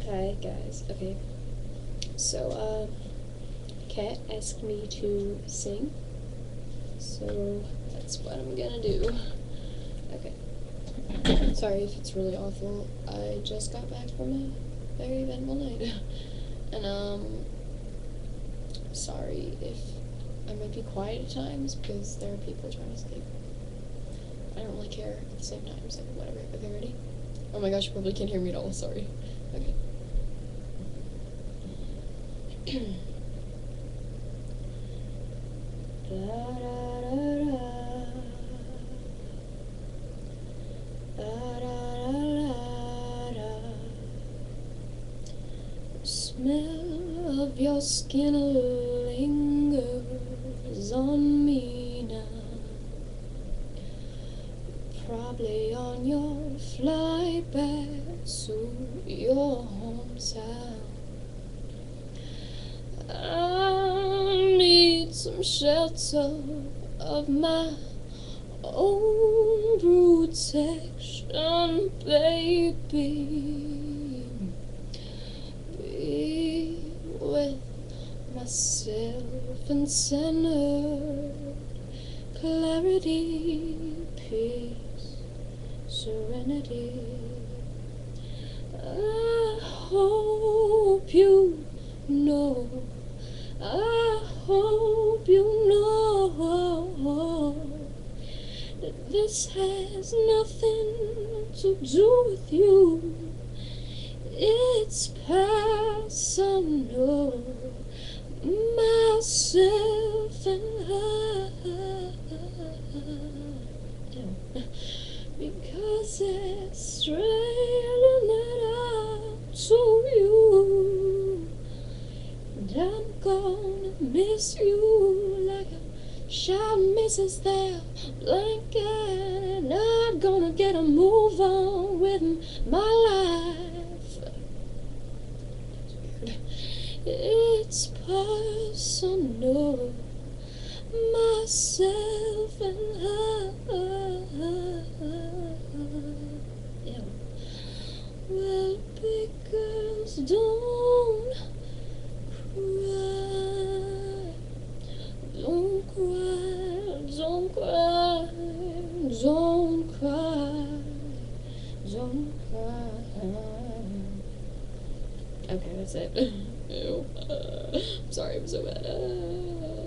Hi guys. Okay. So Kat asked me to sing. So that's what I'm gonna do. Okay. Sorry if it's really awful. I just got back from a very eventful night. And sorry if I might be quiet at times because there are people trying to sleep. I don't really care at the same time, so whatever. Okay, ready? Oh my gosh, you probably can't hear me at all, sorry. Okay. Smell of your skin lingers on me now. Probably on your flight back to your hometown. I need some shelter of my own protection, baby. Be with myself and centered clarity, peace, serenity. I hope you know, I hope you know that this has nothing to do with you. It's personal, myself and I, because it's raining it out to you, and I'm gonna miss you like a child misses their blanket, and I'm gonna get a move on with my life. It's personal, myself and I. Yeah. Well, big girls don't cry, don't cry, don't cry, don't cry, don't cry. Okay, that's it. Ew. I'm sorry, I'm so bad.